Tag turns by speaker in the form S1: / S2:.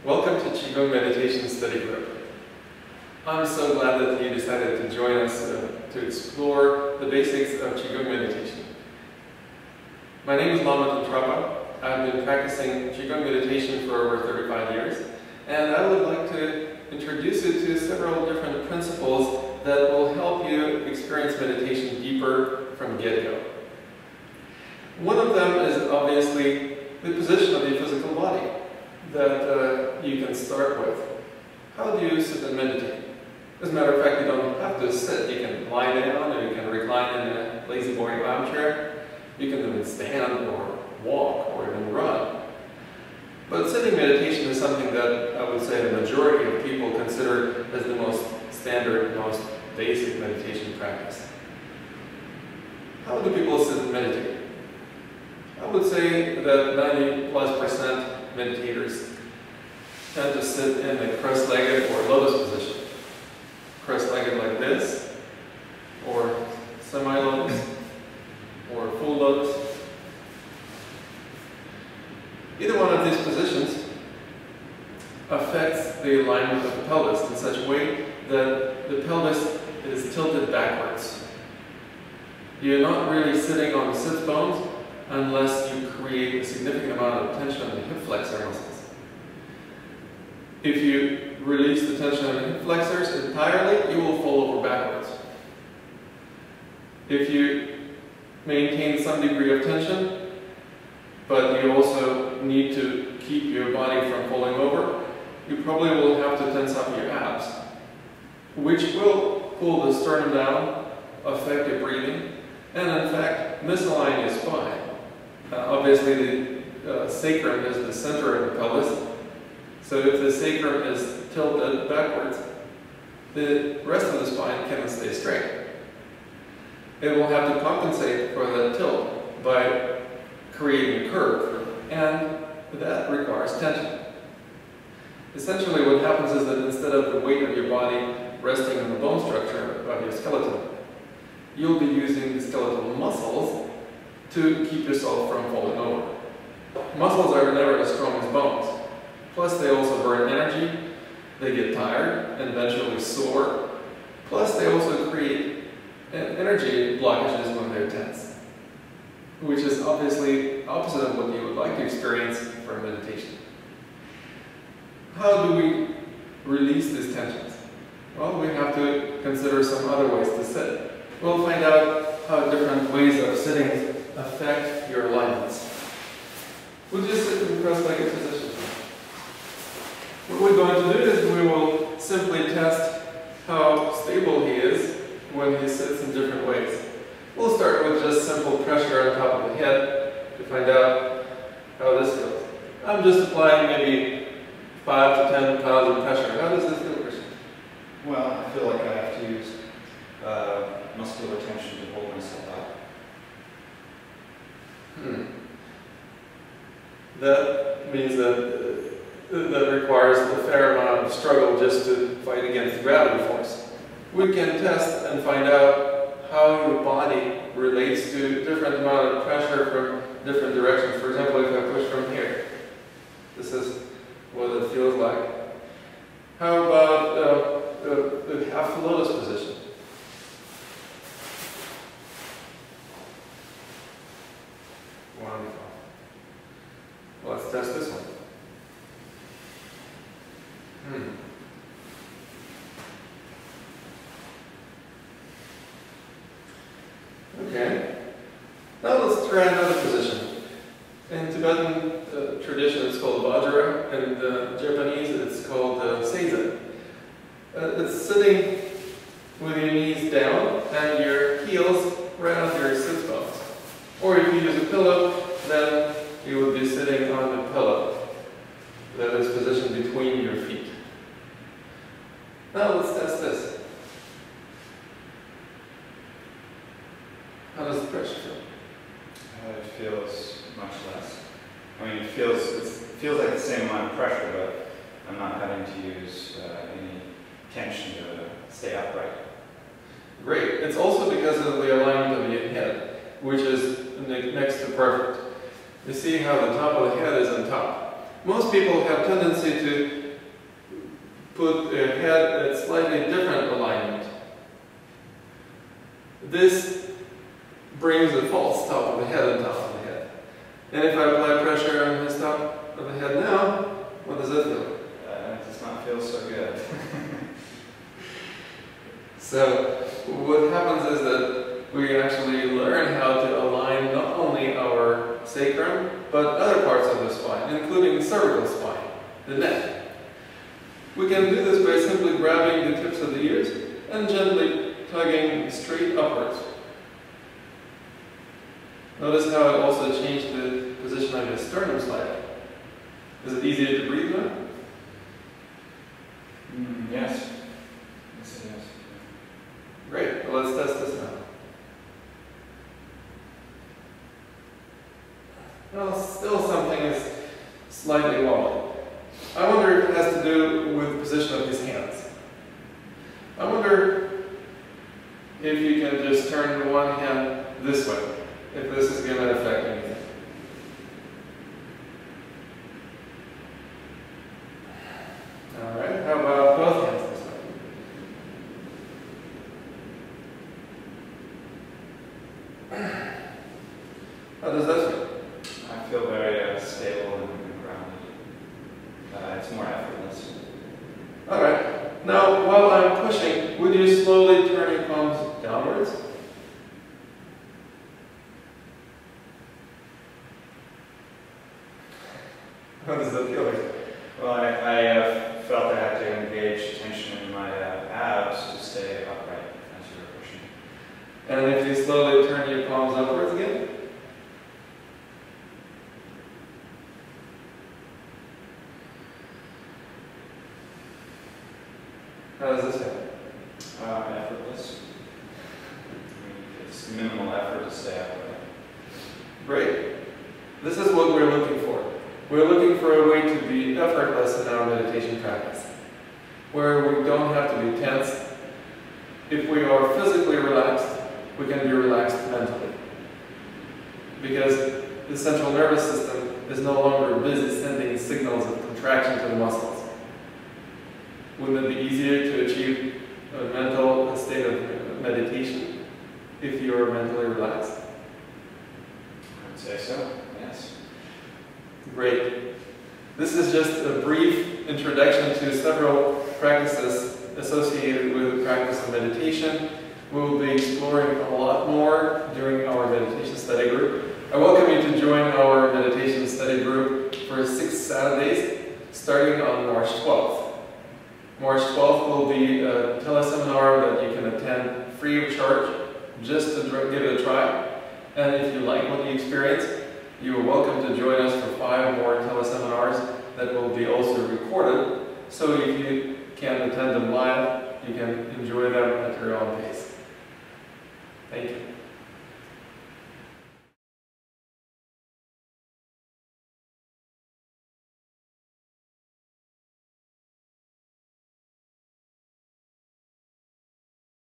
S1: Welcome to Qigong Meditation Study Group. I'm so glad that you decided to join us to explore the basics of Qigong meditation. My name is Lama Tantrapa. I've been practicing Qigong meditation for over 35 years, and I would like to introduce you to several different principles that will help you experience meditation deeper from get-go. One of them is obviously the position of your physical body that you can start with. How do you sit and meditate? As a matter of fact, you don't have to sit. You can lie down, or you can recline in a lazy boy armchair. You can even stand or walk or even run. But sitting meditation is something that I would say the majority of people consider as the most standard, most basic meditation practice. How do people sit and meditate? I would say that 90+% meditators tend to sit in a cross-legged or lotus position. Cross-legged like this, or semi-lotus, or full lotus. Either one of these positions affects the alignment of the pelvis in such a way that the pelvis is tilted backwards. You're not really sitting on the sits bones unless you create a significant amount of tension on the hip flexor muscles. If you release the tension on the hip flexors entirely, you will fall over backwards. If you maintain some degree of tension, but you also need to keep your body from falling over, you probably will have to tense up your abs, which will pull the sternum down, affect your breathing, and in fact misalign your spine. Obviously the sacrum is the center of the pelvis, so if the sacrum is tilted backwards, the rest of the spine cannot stay straight. It will have to compensate for that tilt by creating a curve, and that requires tension. Essentially what happens is that instead of the weight of your body resting on the bone structure of your skeleton, you'll be using the skeletal muscles to keep yourself from falling over. Muscles are never as strong as bones. Plus they also burn energy, they get tired and eventually sore. Plus they also create energy blockages when they're tense, which is obviously opposite of what you would like to experience for meditation. How do we release these tensions? Well, we have to consider some other ways to sit. We'll find out how different ways of sitting affect your alignments. We'll just sit in cross-legged position. What we're going to do is we will simply test how stable he is when he sits in different ways. We'll start with just simple pressure on top of the head to find out how this feels. I'm just applying maybe 5 to 10 pounds of pressure. How does this feel, Christian?
S2: Well, I feel like I have to use muscular tension to hold myself up.
S1: That means that requires a fair amount of struggle just to fight against gravity force. We can test and find out how your body relates to different amount of pressure from different directions. For example, if I push from here, this is what it feels like. How about the half lotus position? Wonderful. Well, let's test this one. Okay. Now let's try another position. In Tibetan tradition, it's called Vajra, and in Japanese, it's called Seiza. It's sitting with your knees down and your heels right onto your sits bones. Or if you use a pillow, then you would be sitting on the pillow that is positioned between your feet. Now let's test this. How does the pressure feel?
S2: It feels much less. I mean, it feels like the same amount of pressure, but I'm not having to use any tension to stay upright.
S1: Great. It's also because of the alignment of your head, which is next to perfect. You see how the top of the head is on top. Most people have tendency to put a head at slightly different alignment. This brings a false top of the head on top of the head. And if I apply pressure on this top of the head now, what does that feel?
S2: It does not feel so good.
S1: So what happens is that we actually learn how to align not only our sacrum, but other parts of the spine, including the cervical spine, the neck. We can do this by simply grabbing the tips of the ears and gently tugging straight upwards. Notice how it also changed the position of your sternum slightly. Is it easier to breathe now?
S2: Yes. Yes, it is.
S1: Great. Well, let's test this now. Well, still something is slightly wobbly. I wonder if it has to do with the position of his hands. I wonder if you can just turn the one hand this way, if this is going to affect anything. Alright, how about both hands this way? How does that feel?
S2: I feel very stable and grounded. It's more effortless.
S1: Alright, now while I'm pushing, would you slowly turn your palms downwards? How does that feel like?
S2: Well, I felt I had to engage tension in my abs to stay upright as you were pushing.
S1: And if you slowly turn your palms upwards again? How does this feel?
S2: Effortless. It's minimal effort to stay upright.
S1: Great. This is what we're looking for. We're looking for a way to be effortless in our meditation practice, where we don't have to be tense. If we are physically relaxed, we can be relaxed mentally. Because the central nervous system is no longer busy sending signals of contraction to the muscles. Wouldn't it be easier to achieve a mental state of meditation if you are mentally relaxed?
S2: I would say so, yes.
S1: Great. This is just a brief introduction to several practices associated with the practice of meditation. We will be exploring a lot more during our meditation study group. I welcome you to join our meditation study group for 6 Saturdays, starting on March 12th. March 12th will be a teleseminar that you can attend free of charge, just to give it a try. And if you like what you experience, you are welcome to join us for 5 more teleseminars that will be also recorded. So if you can't attend them live, you can enjoy them at your own pace. Thank you.